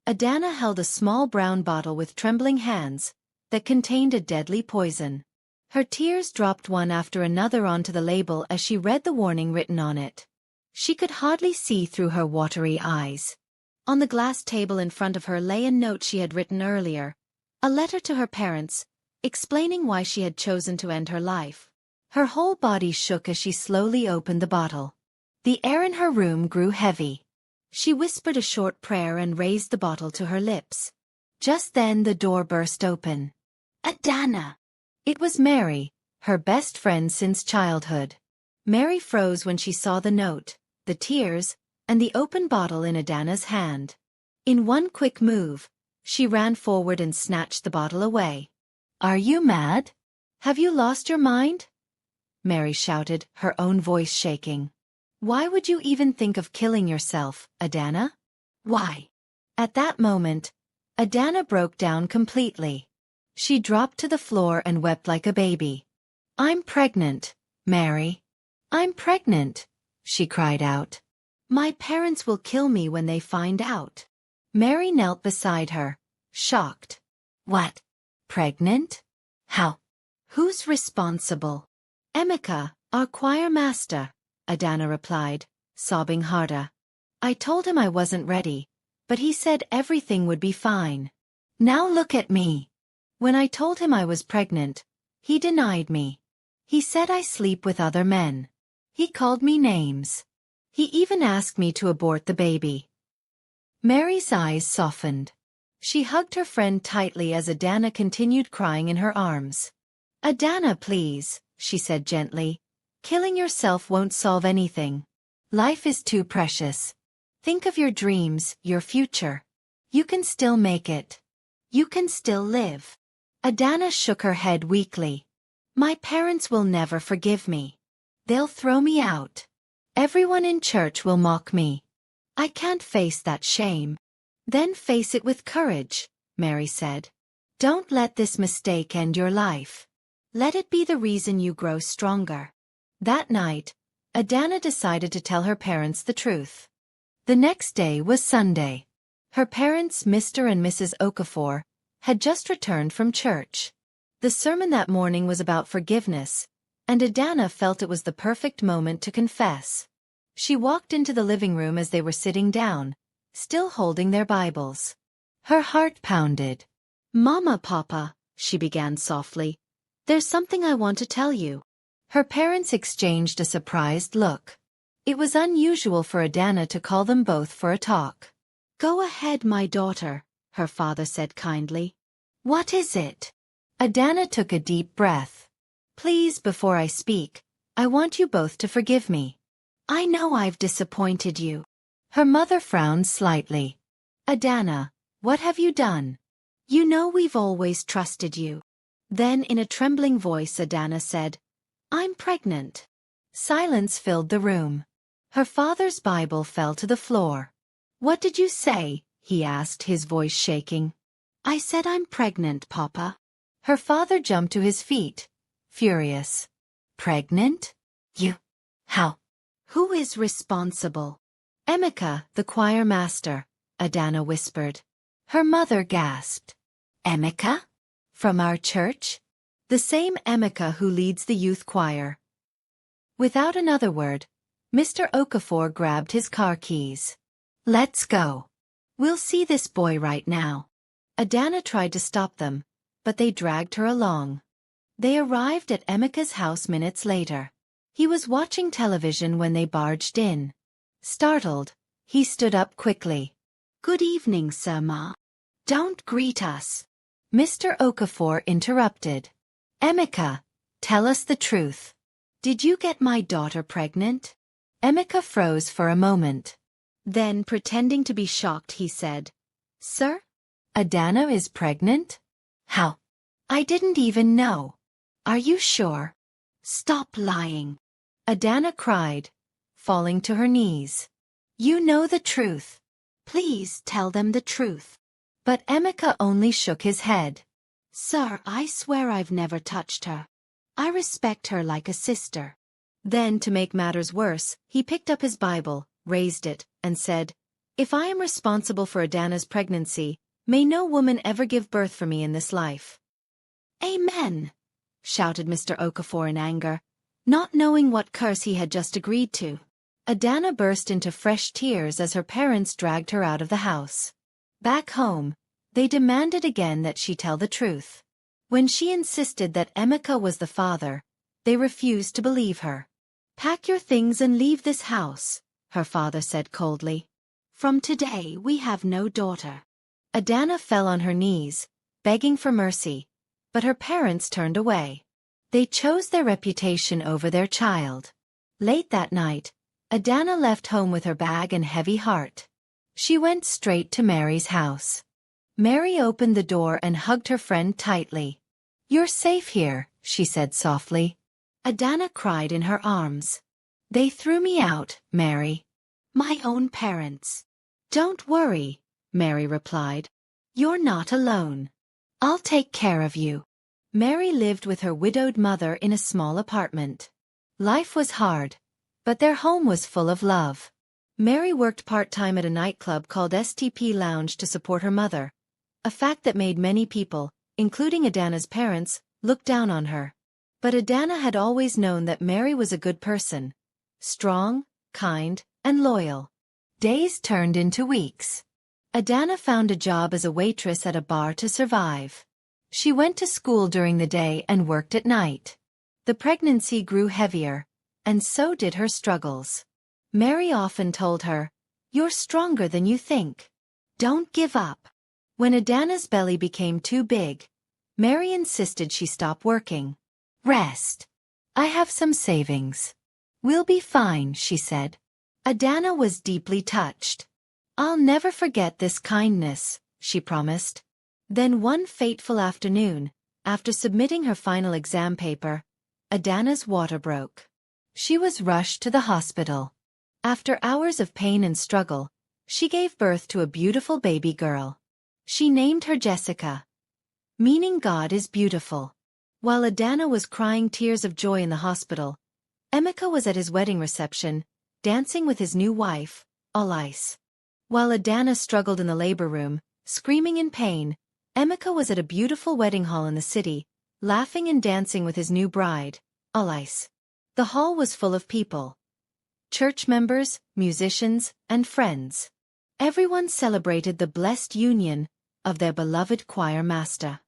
Adanna held a small brown bottle with trembling hands that contained a deadly poison. Her tears dropped one after another onto the label as she read the warning written on it. She could hardly see through her watery eyes. On the glass table in front of her lay a note she had written earlier, a letter to her parents, explaining why she had chosen to end her life. Her whole body shook as she slowly opened the bottle. The air in her room grew heavy. She whispered a short prayer and raised the bottle to her lips. Just then the door burst open. "Adanna!" It was Mary, her best friend since childhood. Mary froze when she saw the note, the tears, and the open bottle in Adanna's hand. In one quick move, she ran forward and snatched the bottle away. "Are you mad? Have you lost your mind?" Mary shouted, her own voice shaking. "Why would you even think of killing yourself, Adanna? Why?" At that moment, Adanna broke down completely. She dropped to the floor and wept like a baby. "I'm pregnant, Mary. I'm pregnant," she cried out. "My parents will kill me when they find out." Mary knelt beside her, shocked. "What? Pregnant? How? Who's responsible?" "Emeka, our choir master," Adanna replied, sobbing harder. "I told him I wasn't ready, but he said everything would be fine. Now look at me. When I told him I was pregnant, he denied me. He said I sleep with other men. He called me names. He even asked me to abort the baby." Mary's eyes softened. She hugged her friend tightly as Adanna continued crying in her arms. "Adanna, please," she said gently. "Killing yourself won't solve anything. Life is too precious. Think of your dreams, your future. You can still make it. You can still live." Adanna shook her head weakly. "My parents will never forgive me. They'll throw me out. Everyone in church will mock me. I can't face that shame." "Then face it with courage," Mary said. "Don't let this mistake end your life. Let it be the reason you grow stronger." That night, Adanna decided to tell her parents the truth. The next day was Sunday. Her parents, Mr. and Mrs. Okafor, had just returned from church. The sermon that morning was about forgiveness, and Adanna felt it was the perfect moment to confess. She walked into the living room as they were sitting down, still holding their Bibles. Her heart pounded. "Mama, Papa," she began softly, "there's something I want to tell you." Her parents exchanged a surprised look. It was unusual for Adanna to call them both for a talk. "Go ahead, my daughter," her father said kindly. "What is it?" Adanna took a deep breath. "Please, before I speak, I want you both to forgive me. I know I've disappointed you." Her mother frowned slightly. "Adanna, what have you done? You know we've always trusted you." Then in a trembling voice Adanna said, "I'm pregnant." Silence filled the room. Her father's Bible fell to the floor. "What did you say?" he asked, his voice shaking. "I said I'm pregnant, Papa." Her father jumped to his feet, furious. "Pregnant? You? How? Who is responsible?" "Emeka, the choir master," Adanna whispered. Her mother gasped. "Emeka? From our church? The same Emeka who leads the youth choir." Without another word, Mr. Okafor grabbed his car keys. "Let's go. We'll see this boy right now." Adanna tried to stop them, but they dragged her along. They arrived at Emeka's house minutes later. He was watching television when they barged in. Startled, he stood up quickly. "Good evening, Sir Ma. Don't greet us." Mr. Okafor interrupted. "Emeka, tell us the truth. Did you get my daughter pregnant?" Emeka froze for a moment. Then, pretending to be shocked, he said, "Sir? Adanna is pregnant? How? I didn't even know. Are you sure? Stop lying." Adanna cried, falling to her knees. "You know the truth. Please tell them the truth." But Emeka only shook his head. "Sir, I swear I've never touched her. I respect her like a sister." Then, to make matters worse, he picked up his Bible, raised it, and said, If I am responsible for Adanna's pregnancy, may no woman ever give birth for me in this life. Amen, shouted Mr. Okafor in anger, not knowing what curse he had just agreed to. Adanna burst into fresh tears as her parents dragged her out of the house. Back home, they demanded again that she tell the truth. When she insisted that Emeka was the father, they refused to believe her. Pack your things and leave this house, her father said coldly. From today we have no daughter. Adanna fell on her knees, begging for mercy, but her parents turned away. They chose their reputation over their child. Late that night, Adanna left home with her bag and heavy heart. She went straight to Mary's house. Mary opened the door and hugged her friend tightly. You're safe here, she said softly. Adanna cried in her arms. They threw me out, Mary. My own parents. Don't worry, Mary replied. You're not alone. I'll take care of you. Mary lived with her widowed mother in a small apartment. Life was hard, but their home was full of love. Mary worked part-time at a nightclub called STP Lounge to support her mother, a fact that made many people, including Adanna's parents, look down on her. But Adanna had always known that Mary was a good person, strong, kind, and loyal. Days turned into weeks. Adanna found a job as a waitress at a bar to survive. She went to school during the day and worked at night. The pregnancy grew heavier, and so did her struggles. Mary often told her, "You're stronger than you think. Don't give up." When Adanna's belly became too big, Mary insisted she stop working. "Rest. I have some savings. We'll be fine," she said. Adanna was deeply touched. "I'll never forget this kindness," she promised. Then one fateful afternoon, after submitting her final exam paper, Adanna's water broke. She was rushed to the hospital. After hours of pain and struggle, she gave birth to a beautiful baby girl. She named her Jessica, meaning God is beautiful. While Adanna was crying tears of joy in the hospital, Emeka was at his wedding reception, dancing with his new wife, Alice. While Adanna struggled in the labor room, screaming in pain, Emeka was at a beautiful wedding hall in the city, laughing and dancing with his new bride, Alice. The hall was full of people. Church members, musicians, and friends. Everyone celebrated the blessed union of their beloved choir master.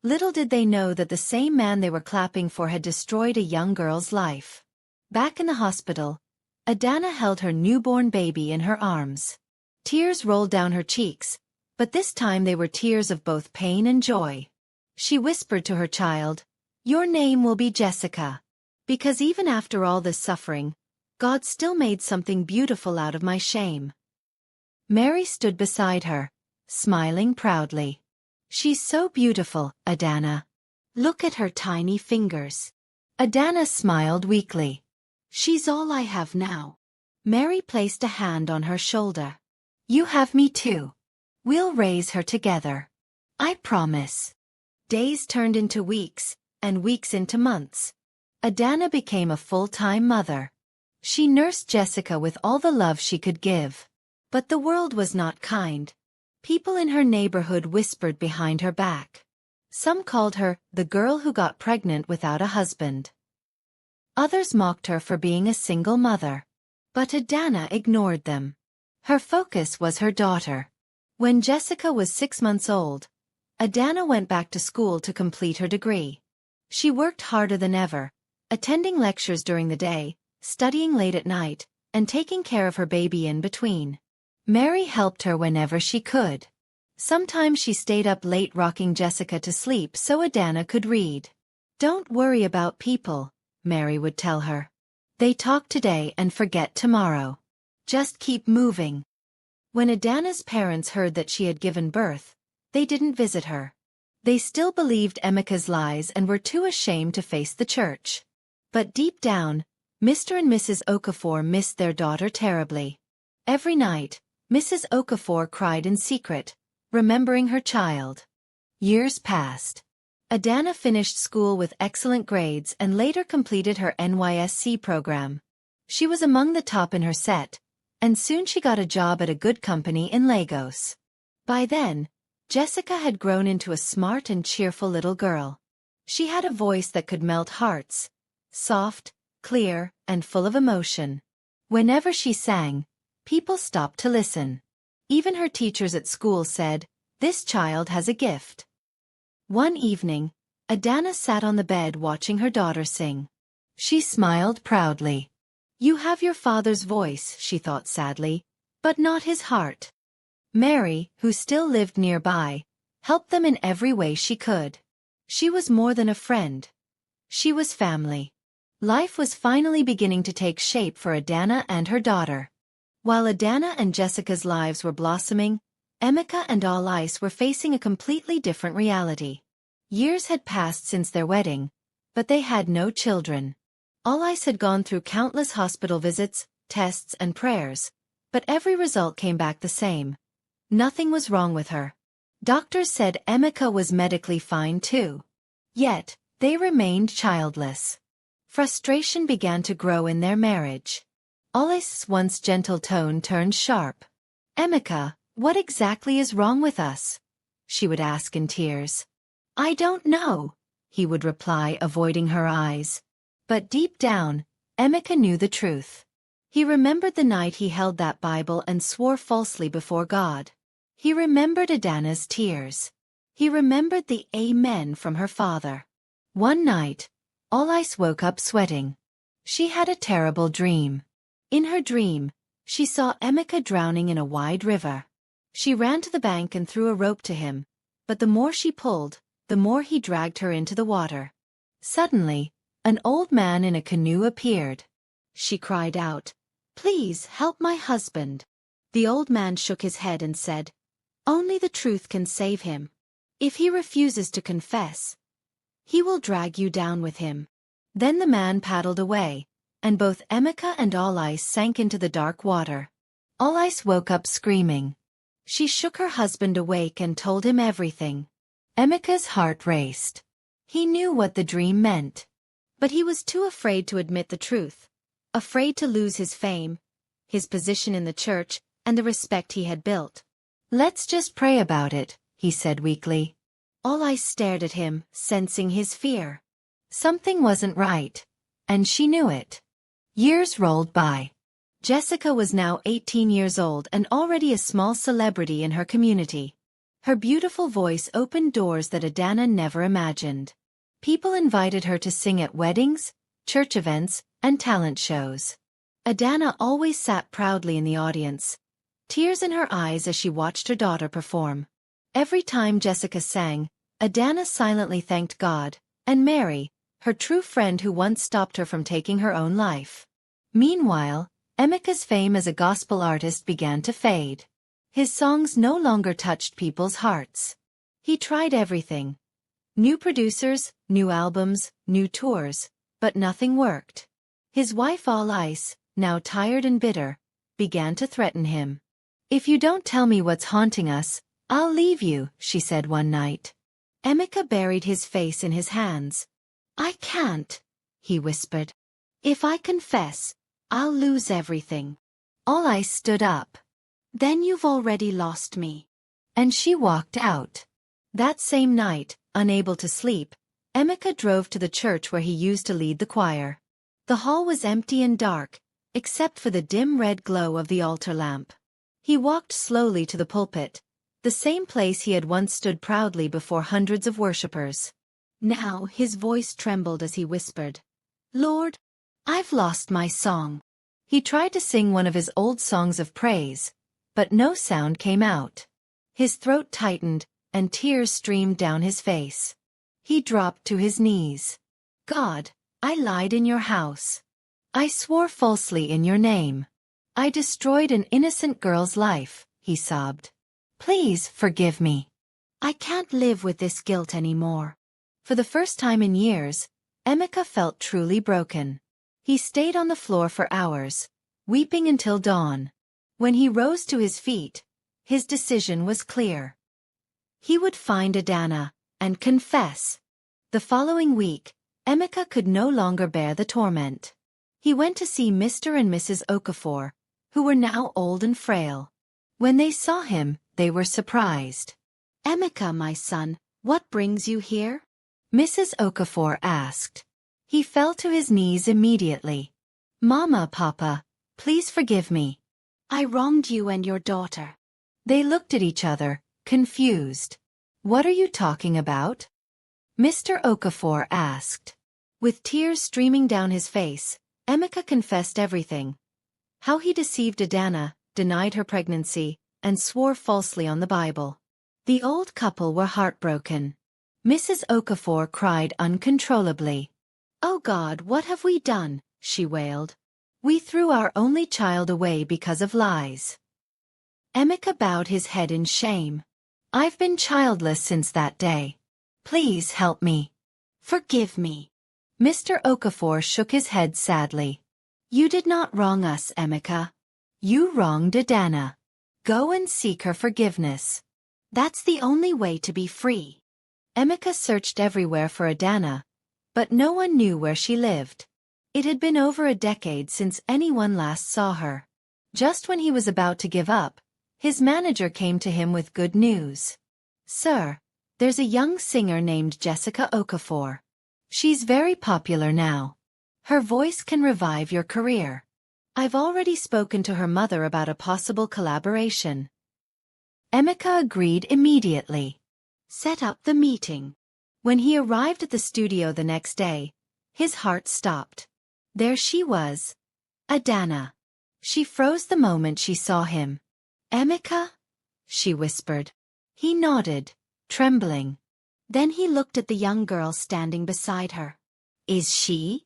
Little did they know that the same man they were clapping for had destroyed a young girl's life. Back in the hospital, Adanna held her newborn baby in her arms. Tears rolled down her cheeks, but this time they were tears of both pain and joy. She whispered to her child, "Your name will be Jessica. Because even after all this suffering, God still made something beautiful out of my shame." Mary stood beside her, smiling proudly. "She's so beautiful, Adanna. Look at her tiny fingers." Adanna smiled weakly. "She's all I have now." Mary placed a hand on her shoulder. "You have me too. We'll raise her together. I promise." Days turned into weeks, and weeks into months. Adanna became a full-time mother. She nursed Jessica with all the love she could give. But the world was not kind. People in her neighborhood whispered behind her back. Some called her the girl who got pregnant without a husband. Others mocked her for being a single mother. But Adanna ignored them. Her focus was her daughter. When Jessica was 6 months old, Adanna went back to school to complete her degree. She worked harder than ever, attending lectures during the day, studying late at night, and taking care of her baby in between. Mary helped her whenever she could. Sometimes she stayed up late rocking Jessica to sleep so Adanna could read. "Don't worry about people," Mary would tell her. "They talk today and forget tomorrow. Just keep moving." When Adanna's parents heard that she had given birth, they didn't visit her. They still believed Emeka's lies and were too ashamed to face the church. But deep down, Mr. and Mrs. Okafor missed their daughter terribly. Every night, Mrs. Okafor cried in secret, remembering her child. Years passed. Adanna finished school with excellent grades and later completed her NYSC program. She was among the top in her set, and soon she got a job at a good company in Lagos. By then, Jessica had grown into a smart and cheerful little girl. She had a voice that could melt hearts, soft, clear, and full of emotion. Whenever she sang, people stopped to listen. Even her teachers at school said, "This child has a gift." One evening, Adanna sat on the bed watching her daughter sing. She smiled proudly. "You have your father's voice," she thought sadly, "but not his heart." Mary, who still lived nearby, helped them in every way she could. She was more than a friend. She was family. Life was finally beginning to take shape for Adanna and her daughter. While Adanna and Jessica's lives were blossoming, Emeka and All Ice were facing a completely different reality. Years had passed since their wedding, but they had no children. All Ice had gone through countless hospital visits, tests, and prayers, but every result came back the same. Nothing was wrong with her. Doctors said Emeka was medically fine too. Yet, they remained childless. Frustration began to grow in their marriage. All Ice's once gentle tone turned sharp. "Emeka, what exactly is wrong with us?" she would ask in tears. "I don't know," he would reply, avoiding her eyes. But deep down, Emeka knew the truth. He remembered the night he held that Bible and swore falsely before God. He remembered Adanna's tears. He remembered the amen from her father. One night, All Ice woke up sweating. She had a terrible dream. In her dream, she saw Emeka drowning in a wide river. She ran to the bank and threw a rope to him, but the more she pulled, the more he dragged her into the water. Suddenly, an old man in a canoe appeared. She cried out, "Please help my husband." The old man shook his head and said, "Only the truth can save him. If he refuses to confess, he will drag you down with him." Then the man paddled away, and both Emeka and All Ice sank into the dark water. All Ice woke up screaming. She shook her husband awake and told him everything. Emeka's heart raced. He knew what the dream meant. But he was too afraid to admit the truth, afraid to lose his fame, his position in the church, and the respect he had built. "Let's just pray about it," he said weakly. All Ice stared at him, sensing his fear. Something wasn't right, and she knew it. Years rolled by. Jessica was now 18 years old and already a small celebrity in her community. Her beautiful voice opened doors that Adanna never imagined. People invited her to sing at weddings, church events, and talent shows. Adanna always sat proudly in the audience, tears in her eyes as she watched her daughter perform. Every time Jessica sang, Adanna silently thanked God, and Mary, her true friend who once stopped her from taking her own life. Meanwhile, Emeka's fame as a gospel artist began to fade. His songs no longer touched people's hearts. He tried everything. New producers, new albums, new tours, but nothing worked. His wife All Ice, now tired and bitter, began to threaten him. "If you don't tell me what's haunting us, I'll leave you," she said one night. Emeka buried his face in his hands. "I can't," he whispered. "If I confess, I'll lose everything." All Ice stood up. "Then you've already lost me." And she walked out. That same night, unable to sleep, Emeka drove to the church where he used to lead the choir. The hall was empty and dark, except for the dim red glow of the altar lamp. He walked slowly to the pulpit, the same place he had once stood proudly before hundreds of worshippers. Now his voice trembled as he whispered, "Lord, I've lost my song." He tried to sing one of his old songs of praise, but no sound came out. His throat tightened, and tears streamed down his face. He dropped to his knees. "God, I lied in your house. I swore falsely in your name. I destroyed an innocent girl's life," he sobbed. "Please forgive me. I can't live with this guilt anymore." For the first time in years, Emeka felt truly broken. He stayed on the floor for hours, weeping until dawn. When he rose to his feet, his decision was clear. He would find Adanna and confess. The following week, Emeka could no longer bear the torment. He went to see Mr. and Mrs. Okafor, who were now old and frail. When they saw him, they were surprised. "Emeka, my son, what brings you here?" Mrs. Okafor asked. He fell to his knees immediately. "Mama, Papa, please forgive me. I wronged you and your daughter." They looked at each other, confused. "What are you talking about?" Mr. Okafor asked. With tears streaming down his face, Emeka confessed everything. How he deceived Adanna, denied her pregnancy, and swore falsely on the Bible. The old couple were heartbroken. Mrs. Okafor cried uncontrollably. "Oh God, what have we done?" she wailed. "We threw our only child away because of lies." Emeka bowed his head in shame. "I've been childless since that day. Please help me. Forgive me." Mr. Okafor shook his head sadly. "You did not wrong us, Emeka. You wronged Adanna. Go and seek her forgiveness. That's the only way to be free." Emeka searched everywhere for Adanna, but no one knew where she lived. It had been over a decade since anyone last saw her. Just when he was about to give up, his manager came to him with good news. "Sir, there's a young singer named Jessica Okafor. She's very popular now. Her voice can revive your career. I've already spoken to her mother about a possible collaboration." Emeka agreed immediately. Set up the meeting. When he arrived at the studio the next day, his heart stopped. There she was, Adanna. She froze the moment she saw him. "Emeka?" she whispered. He nodded, trembling. Then he looked at the young girl standing beside her. "Is she?"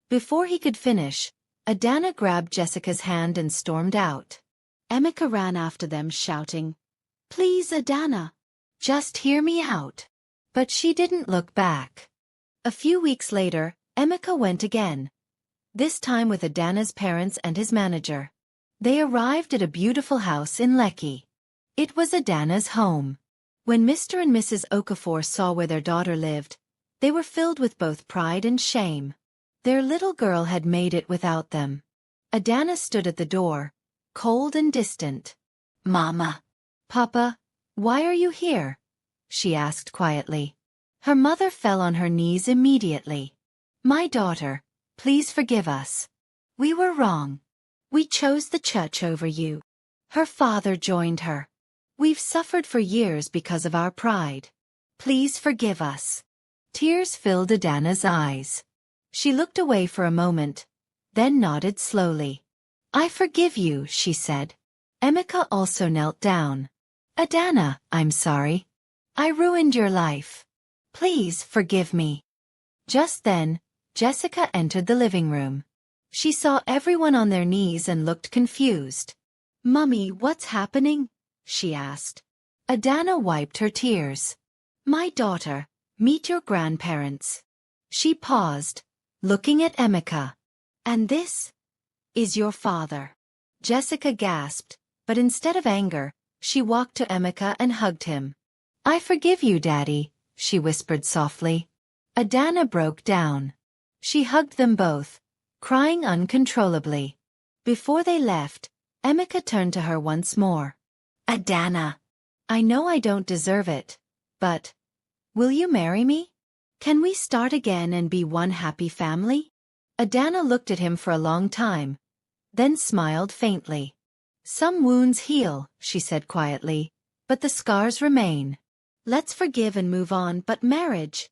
Before he could finish, Adanna grabbed Jessica's hand and stormed out. Emeka ran after them shouting, "Please, Adanna, just hear me out." But she didn't look back. A few weeks later, Emeka went again. This time with Adanna's parents and his manager. They arrived at a beautiful house in Lekki. It was Adanna's home. When Mr. and Mrs. Okafor saw where their daughter lived, they were filled with both pride and shame. Their little girl had made it without them. Adanna stood at the door, cold and distant. "Mama." "Papa, why are you here?" she asked quietly. Her mother fell on her knees immediately. "My daughter, please forgive us. We were wrong. We chose the church over you." Her father joined her. "We've suffered for years because of our pride. Please forgive us." Tears filled Adanna's eyes. She looked away for a moment, then nodded slowly. "I forgive you," she said. Emeka also knelt down. "Adanna, I'm sorry. I ruined your life. Please forgive me." Just then, Jessica entered the living room. She saw everyone on their knees and looked confused. "Mummy, what's happening?" she asked. Adanna wiped her tears. "My daughter, meet your grandparents." She paused, looking at Emeka. "And this is your father." Jessica gasped, but instead of anger, she walked to Emeka and hugged him. "I forgive you, Daddy," she whispered softly. Adanna broke down. She hugged them both, crying uncontrollably. Before they left, Emeka turned to her once more. "Adanna, I know I don't deserve it, but will you marry me? Can we start again and be one happy family?" Adanna looked at him for a long time, then smiled faintly. "Some wounds heal," she said quietly, "but the scars remain. Let's forgive and move on, but marriage,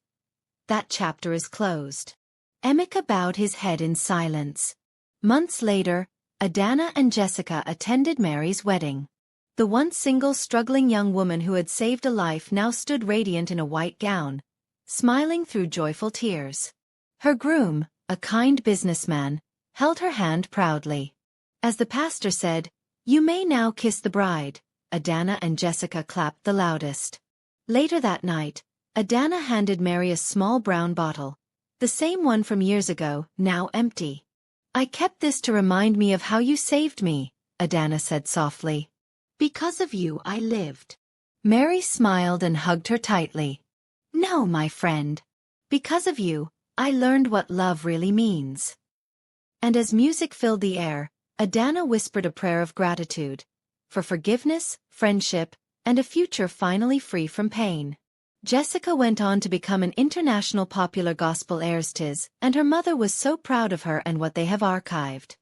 that chapter is closed." Emeka bowed his head in silence. Months later, Adanna and Jessica attended Mary's wedding. The once single struggling young woman who had saved a life now stood radiant in a white gown, smiling through joyful tears. Her groom, a kind businessman, held her hand proudly. As the pastor said, "You may now kiss the bride," Adanna and Jessica clapped the loudest. Later that night, Adanna handed Mary a small brown bottle, the same one from years ago, now empty. "I kept this to remind me of how you saved me," Adanna said softly. "Because of you I lived." Mary smiled and hugged her tightly. "No, my friend. Because of you, I learned what love really means." And as music filled the air, Adanna whispered a prayer of gratitude for forgiveness, friendship, and a future finally free from pain. Jessica went on to become an international popular gospel artist, and her mother was so proud of her and what they have archived.